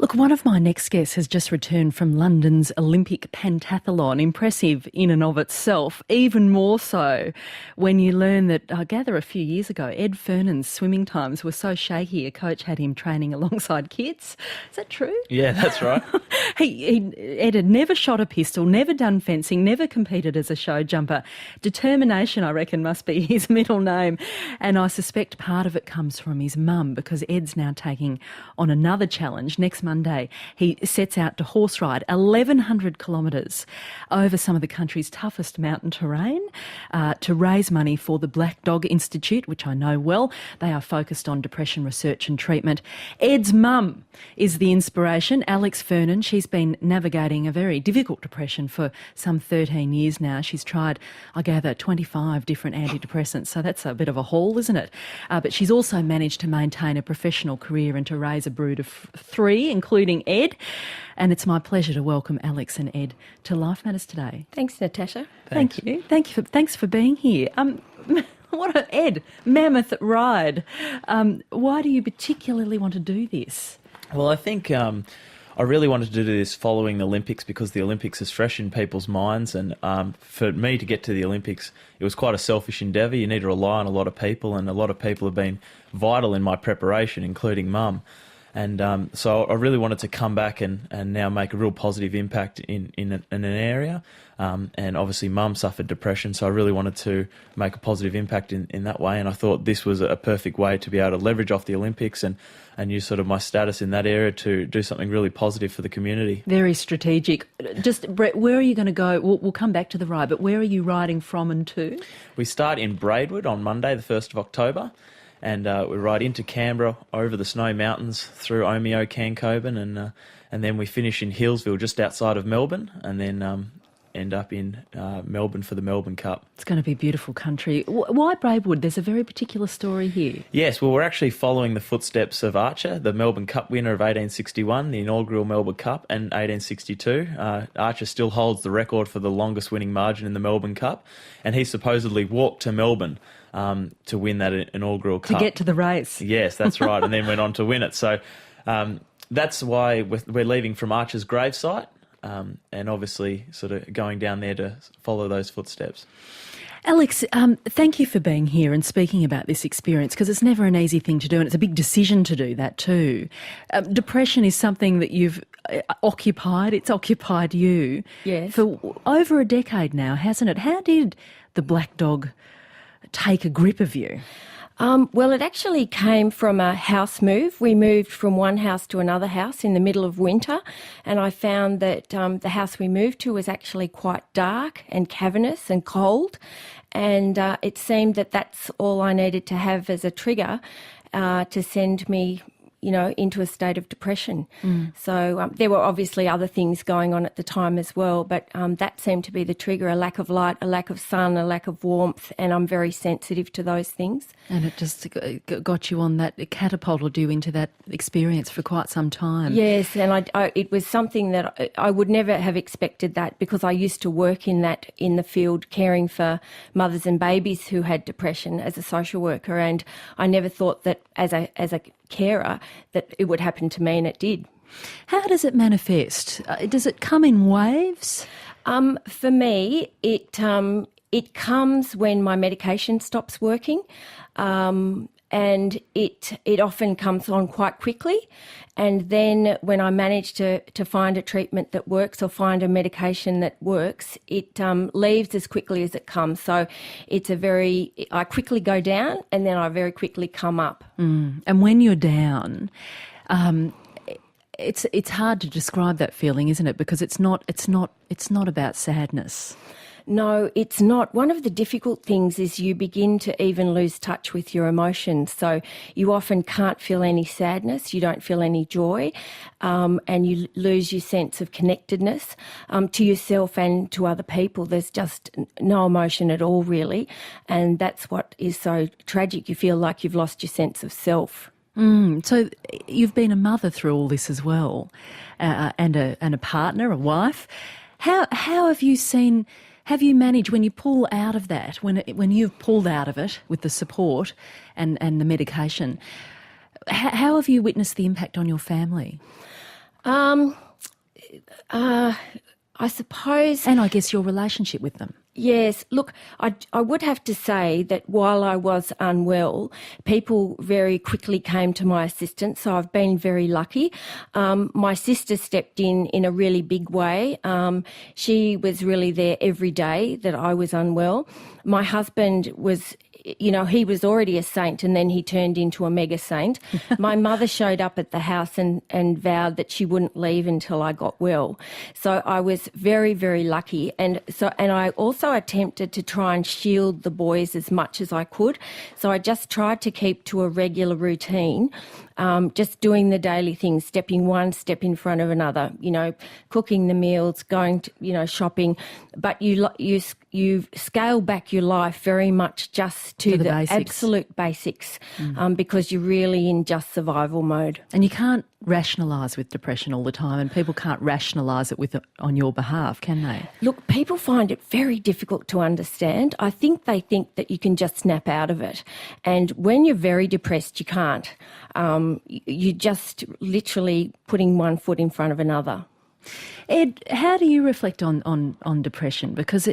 Look, one of my next guests has just returned from London's Olympic Pentathlon. Impressive in and of itself, even more so when you learn that, I gather a few years ago, Ed Fernon's swimming times were so shaky a coach had him training alongside kids. Is that true? Yeah, that's right. Ed had never shot a pistol, never done fencing, never competed as a show jumper. Determination, I reckon, must be his middle name. And I suspect part of it comes from his mum, because Ed's now taking on another challenge. Next Monday, he sets out to horse ride 1,100 kilometres over some of the country's toughest mountain terrain to raise money for the Black Dog Institute, which I know well. They are focused on depression research and treatment. Ed's mum is the inspiration, Alex Fernon. She's been navigating a very difficult depression for some 13 years now. She's tried, I gather, 25 different antidepressants, so that's a bit of a haul, isn't it? But she's also managed to maintain a professional career and to raise a brood of three, including Ed. And it's my pleasure to welcome Alex and Ed to Life Matters today. Thanks, Natasha. Thank you. Thanks for being here. What an Ed, mammoth ride. Why do you particularly want to do this? Well, I think I really wanted to do this following the Olympics because the Olympics is fresh in people's minds, and for me to get to the Olympics, it was quite a selfish endeavour. You need to rely on a lot of people, and a lot of people have been vital in my preparation, including Mum. And so I really wanted to come back and now make a real positive impact in an area. And obviously Mum suffered depression, so I really wanted to make a positive impact in that way. And I thought this was a perfect way to be able to leverage off the Olympics and use sort of my status in that area to do something really positive for the community. Very strategic. Just, Brett, where are you going to go? We'll come back to the ride, but where are you riding from and to? We start in Braidwood on Monday, the 1st of October. And we ride into Canberra, over the Snowy Mountains, through Omeo, Cancoban, and then we finish in Hillsville, just outside of Melbourne, and then end up in Melbourne for the Melbourne Cup. It's going to be beautiful country. Why Braidwood? There's a very particular story here. Yes, well, we're actually following the footsteps of Archer, the Melbourne Cup winner of 1861, the inaugural Melbourne Cup, and 1862. Archer still holds the record for the longest winning margin in the Melbourne Cup, and he supposedly walked to Melbourne to win that inaugural cup. To get to the race. Yes, that's right, and then went on to win it. So that's why we're leaving from Archer's gravesite and obviously sort of going down there to follow those footsteps. Alex, thank you for being here and speaking about this experience, because it's never an easy thing to do, and it's a big decision to do that too. Depression is something that you've occupied. It's occupied you for over a decade now, hasn't it? How did the Black Dog take a grip of you? Well, it actually came from a house move. We moved from one house to another house in the middle of winter, and I found that the house we moved to was actually quite dark and cavernous and cold, and it seemed that that's all I needed to have as a trigger to send me into a state of depression. So there were obviously other things going on at the time as well, but that seemed to be the trigger: a lack of light, a lack of sun, a lack of warmth, and I'm very sensitive to those things. And it just got you on that, it catapulted you into that experience for quite some time. Yes, and it was something that I would never have expected that, because I used to work in the field caring for mothers and babies who had depression as a social worker, and I never thought that as a carer that it would happen to me, and it did. How does it manifest? Does it come in waves? For me, it comes when my medication stops working, and it often comes on quite quickly. And then when I manage to find a treatment that works or find a medication that works, it leaves as quickly as it comes. So I quickly go down and then I very quickly come up. And when you're down, it's hard to describe that feeling, isn't it? Because it's not about sadness. No, it's not. One of the difficult things is you begin to even lose touch with your emotions. So you often can't feel any sadness, you don't feel any joy, and you lose your sense of connectedness to yourself and to other people. There's just no emotion at all, really, and that's what is so tragic. You feel like you've lost your sense of self. So you've been a mother through all this as well, and a partner, a wife. How have you seen? Have you managed, when you pull out of that, when you've pulled out of it with the support and the medication, how have you witnessed the impact on your family? I suppose. And I guess your relationship with them. Yes, look, I would have to say that while I was unwell, people very quickly came to my assistance, so I've been very lucky. My sister stepped in a really big way. She was really there every day that I was unwell. My husband was, he was already a saint and then he turned into a mega saint. My mother showed up at the house and vowed that she wouldn't leave until I got well. So I was very, very lucky. And I also attempted to try and shield the boys as much as I could. So I just tried to keep to a regular routine. Just doing the daily things, stepping one step in front of another, cooking the meals, going to, shopping. But you scale back your life very much just to the basics. Absolute basics, because you're really in just survival mode. And you can't rationalise with depression all the time, and people can't rationalise it on your behalf, can they? Look, people find it very difficult to understand. I think they think that you can just snap out of it. And when you're very depressed, you can't. You're just literally putting one foot in front of another. Ed, how do you reflect on depression? Because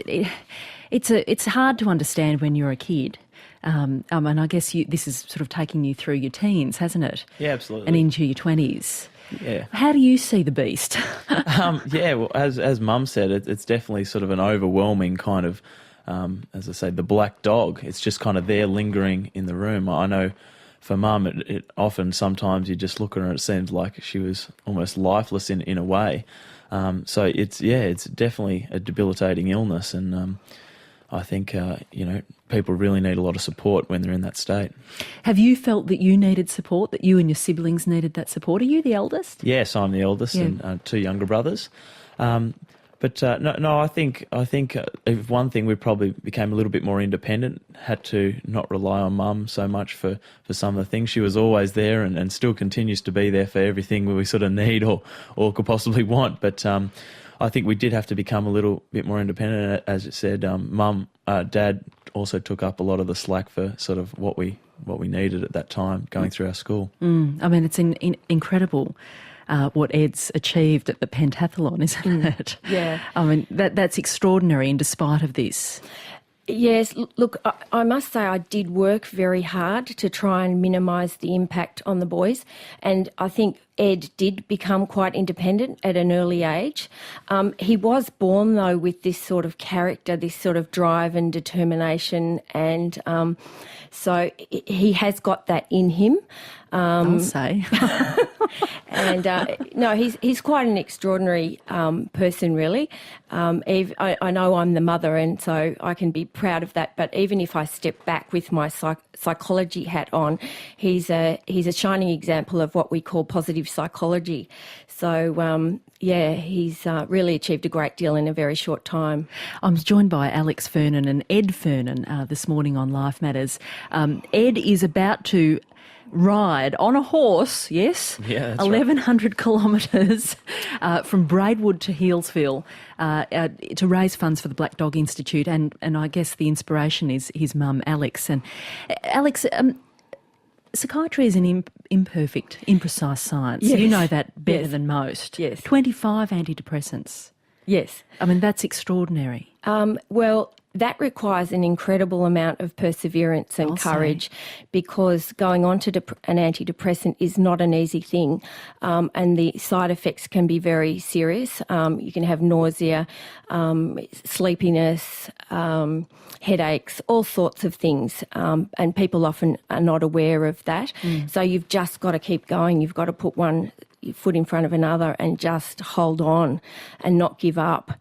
it's hard to understand when you're a kid. And I guess this is sort of taking you through your teens, hasn't it? Yeah, absolutely. And into your 20s. Yeah. How do you see the beast? Well, as Mum said, it's definitely sort of an overwhelming kind of, as I say, the black dog. It's just kind of there lingering in the room. I know for Mum, it often, sometimes you just look at her and it seems like she was almost lifeless in a way. So it's definitely a debilitating illness, and I think people really need a lot of support when they're in that state. Have you felt that you needed support, that you and your siblings needed that support? Are you the eldest? Yes, I'm the eldest, and two younger brothers. But I think if one thing, we probably became a little bit more independent, had to not rely on Mum so much for some of the things. She was always there and still continues to be there for everything we sort of need or could possibly want. But I think we did have to become a little bit more independent. As you said, Dad also took up a lot of the slack for sort of what we needed at that time going through our school. I mean, it's incredible. What Ed's achieved at the Pentathlon, isn't it? Yeah. I mean, that's extraordinary in despite of this. Yes, look, I must say I did work very hard to try and minimise the impact on the boys, and I think Ed did become quite independent at an early age. He was born, though, with this sort of character, this sort of drive and determination, and so he has got that in him. I'll say. And no, he's quite an extraordinary person, really. Eve, I know I'm the mother, and so I can be proud of that. But even if I step back with my psychology hat on, he's a shining example of what we call positive psychology. So he's really achieved a great deal in a very short time. I'm joined by Alex Fernon and Ed Fernon this morning on Life Matters. Ed is about to ride on a horse, yes? Yeah, that's 1,100 kilometres from Braidwood to Healesville to raise funds for the Black Dog Institute, and I guess the inspiration is his mum, Alex. And Alex, psychiatry is an imperfect, imprecise science. Yes. You know that better than most. Yes. 25 antidepressants. Yes. I mean, that's extraordinary. Well, that requires an incredible amount of perseverance and courage, because going on to an antidepressant is not an easy thing, and the side effects can be very serious. You can have nausea, sleepiness, headaches, all sorts of things, and people often are not aware of that. So you've just got to keep going. You've got to put one foot in front of another and just hold on and not give up.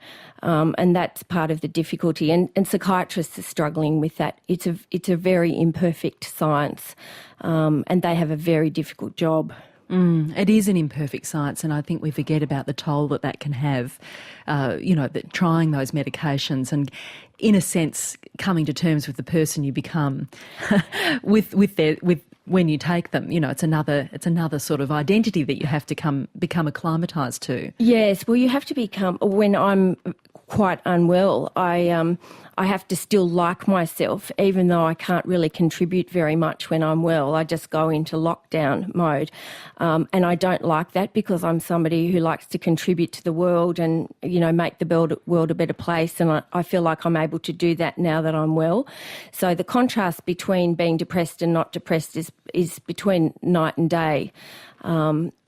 And that's part of the difficulty. And psychiatrists are struggling with that. It's a very imperfect science, and they have a very difficult job. It is an imperfect science, and I think we forget about the toll that can have, that trying those medications and, in a sense, coming to terms with the person you become with when you take them. It's another sort of identity that you have to become acclimatised to. Yes, well, you have to become. When I'm quite unwell, I I have to still like myself, even though I can't really contribute very much when I'm well. I just go into lockdown mode. And I don't like that because I'm somebody who likes to contribute to the world and, make the world a better place. And I feel like I'm able to do that now that I'm well. So the contrast between being depressed and not depressed is between night and day.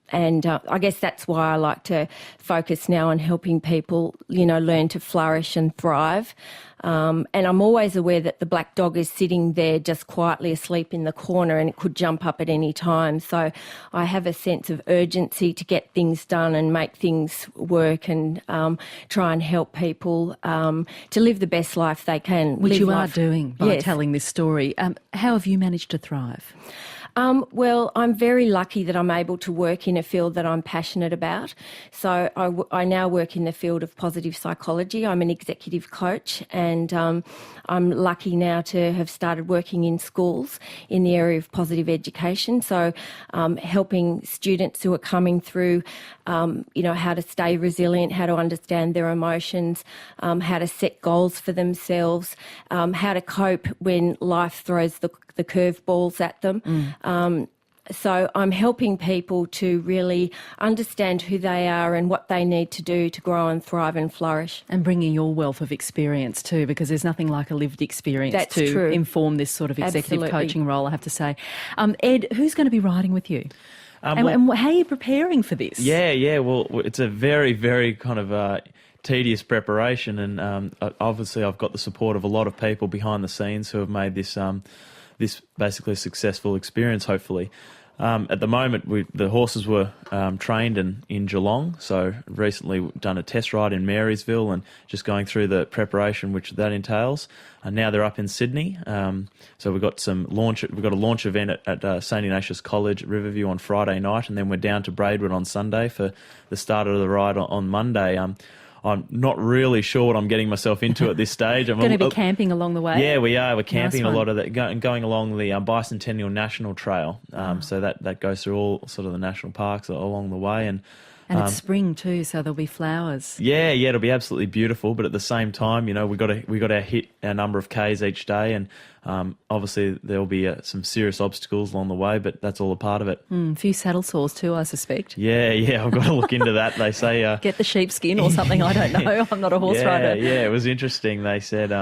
And I guess that's why I like to focus now on helping people, learn to flourish and thrive. And I'm always aware that the black dog is sitting there just quietly asleep in the corner and it could jump up at any time. So I have a sense of urgency to get things done and make things work and try and help people to live the best life they can. Which you are doing by telling this story. How have you managed to thrive? Well, I'm very lucky that I'm able to work in a field that I'm passionate about. So I now work in the field of positive psychology. I'm an executive coach and I'm lucky now to have started working in schools in the area of positive education. So helping students who are coming through, how to stay resilient, how to understand their emotions, how to set goals for themselves, how to cope when life throws the curveballs at them. So I'm helping people to really understand who they are and what they need to do to grow and thrive and flourish. And bringing your wealth of experience too, because there's nothing like a lived experience to inform this sort of executive coaching role, I have to say. Ed, who's going to be riding with you? And how are you preparing for this? Yeah. Well, it's a very, very kind of tedious preparation, and obviously I've got the support of a lot of people behind the scenes who have made this basically a successful experience, hopefully. At the moment, the horses were trained in Geelong, so recently done a test ride in Marysville and just going through the preparation which that entails. And now they're up in Sydney, so we've got a launch event at St Ignatius College at Riverview on Friday night, and then we're down to Braidwood on Sunday for the start of the ride on Monday. I'm not really sure what I'm getting myself into at this stage. I'm going to be camping along the way? Yeah, we are. We're camping a lot of that, going along the Bicentennial National Trail. So that goes through all sort of the national parks along the way. And it's spring too, so there'll be flowers. Yeah, it'll be absolutely beautiful. But at the same time, we got to hit our number of Ks each day, and obviously there'll be some serious obstacles along the way. But that's all a part of it. A few saddle sores too, I suspect. Yeah, I've got to look into that. They say get the sheepskin or something. I don't know. I'm not a horse rider. Yeah, it was interesting. They said.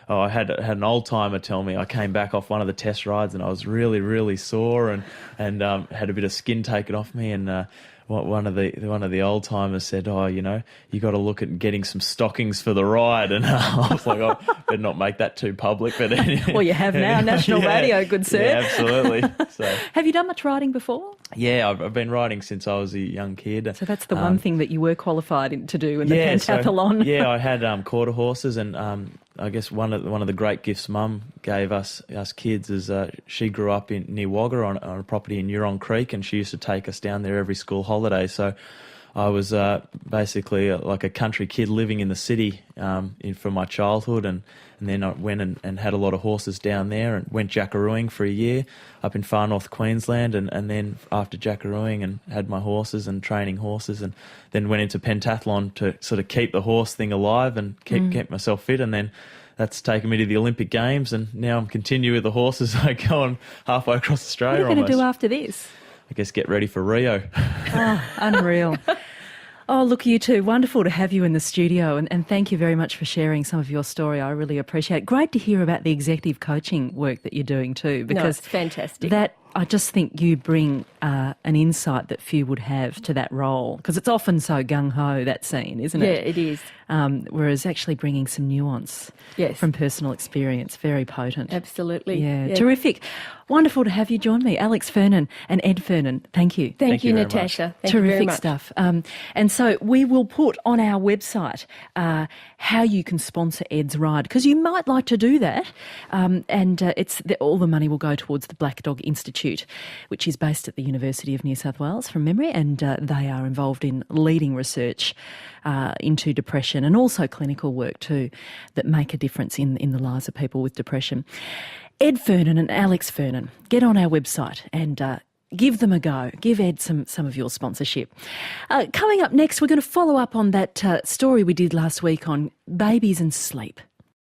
I had an old timer tell me I came back off one of the test rides and I was really, really sore and had a bit of skin taken off me, and one of the old timers said, you got to look at getting some stockings for the ride, and I was like, I better not make that too public. But well, you have now, national radio, good sir. Yeah, absolutely. So, have you done much riding before? Yeah, I've been riding since I was a young kid. So that's the one thing that you were qualified to do in the pentathlon. So, I had quarter horses, and I guess one of the great gifts Mum gave us kids is she grew up near Wagga on a property in Euron Creek, and she used to take us down there every school holiday. So I was basically like a country kid living in the city from my childhood, and then I went and had a lot of horses down there and went jackarooing for a year up in far north Queensland, and then after jackarooing and had my horses and training horses, and then went into pentathlon to sort of keep the horse thing alive and keep myself fit, and then that's taken me to the Olympic Games, and now I'm continuing with the horses. I go on halfway across Australia. What are you going to do after this? I guess get ready for Rio. Oh, unreal. Oh, look, you two, wonderful to have you in the studio, and thank you very much for sharing some of your story. I really appreciate it. Great to hear about the executive coaching work that you're doing too, because it's fantastic. That I just think you bring an insight that few would have to that role, because it's often so gung-ho, that scene, isn't it? Yeah, it is. Whereas actually bringing some nuance from personal experience, very potent. Absolutely. Yeah, terrific. Wonderful to have you join me, Alex Fernon and Ed Fernon. Thank you. Thank you, Natasha. Thank you very much. Stuff. And so we will put on our website how you can sponsor Ed's ride, because you might like to do that. All the money will go towards the Black Dog Institute, which is based at the University of New South Wales from memory, and they are involved in leading research into depression and also clinical work too that make a difference in the lives of people with depression. Ed Fernon and Alex Fernon, get on our website and give them a go. Give Ed some of your sponsorship. Coming up next, we're going to follow up on that story we did last week on babies and sleep.